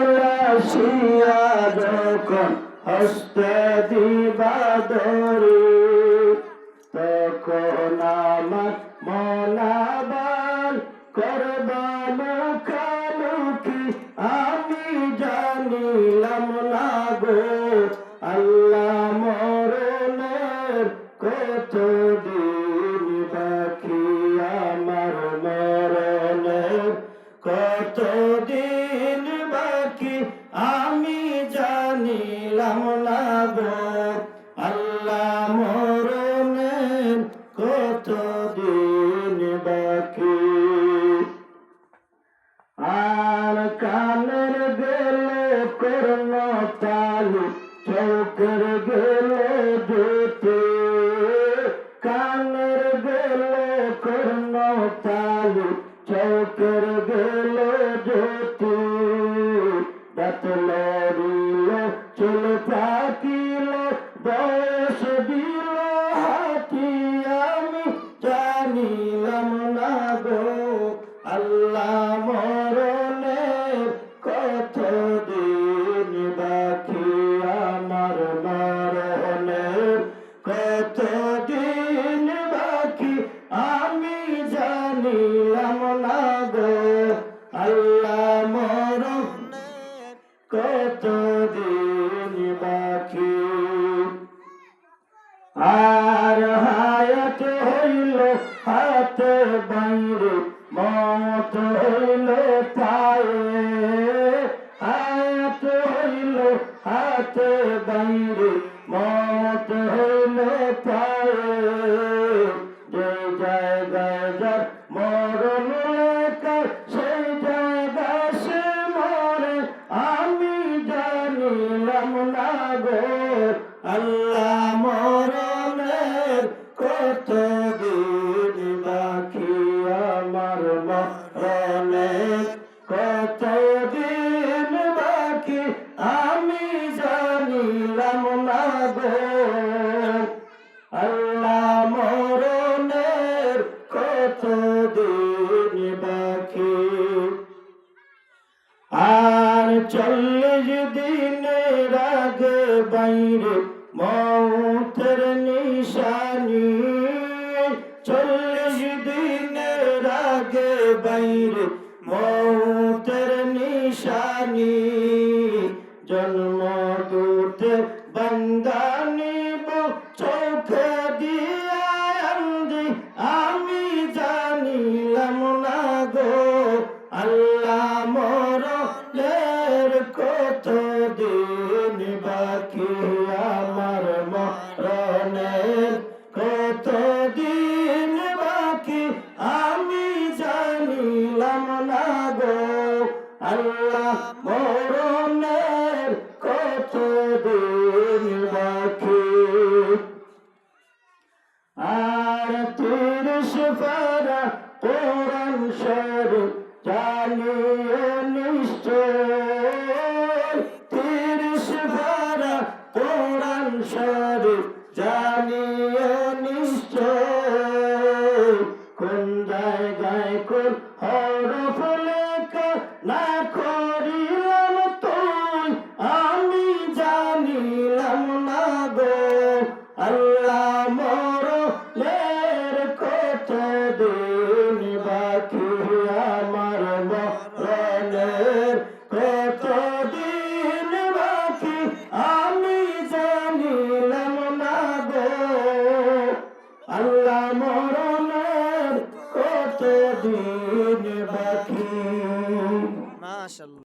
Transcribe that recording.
আসিয়া যখন হস্তে দিবা ধরে, তখন আমার মনাবাল করবা মুখামুখি আমি জানিলাম না গো। আল্লাহ মরণের কত দিন বাকি, আমার মরণের কত দিন বাকি আমি জানিলাম না গো। আল্লাহ মরণের কত দিন বাকি। আর কানের গেলে কর্ণ তালু, চৌকের গেলে জুতি, কানের গেলে কর্ণ তালু, চৌকের গেলে জ্যোতি, দাঁত লড়িল চুল পাকিল বয়স দিল হাতি আমি জানিলাম না গো। আল্লাহ মরণের কত দিন বাকি, আমার মরণের কত দিন বাকি আমি জানিলাম না গো। আল্লাহ মরণের কত দিন বাকি। আর হায়াত হইল হাতে বাইরে, মত হইল পায়ে, হায়াত হইল হাতে বাইরে, মত হইল পায়ে, যে জায়গায় যার মরণ লেখা সেই জায়গায় সে মরে আমি জানিলাম না গো। আল্লাহ মরণের কত দিন বাকি, আমার মরণের কত দিন বাকি আমি জানিলাম না গো। আল্লাহ মরণের কত দিন বাকি। আর 40 দিনের আগে বাইরে মৌতের নিশানি, 40 দিনের আগে বাইরে মৌতের নিশানি, জন্ম দুতে বন্দানিব চোখে দিয়া আন্দি আমি জানিলাম না গো। আল্লাহ মরণের কত দিন বাকি, আমার মরণের কত দিন বাকি আমি জানিলাম না গো। আল্লাহ মরণের কত দিন বাকি। আর 30 পারা কোরআন শরীফ জানিয়ে নিশ্চয়, 30 পারা কোরআন শরীফ জানিয়ে নিশ্চয়, কোন জায়গায় কোন হরফ লেখা না করিলাম তুই আমি জানিলাম না গো। আল্লাহ মরণের কত দিন বাকি, আমার মরণের কত দিন বাকি আমি জানিলাম না গো। আল্লাহ মরণের কত দিন বাকি। মাশাআল্লাহ।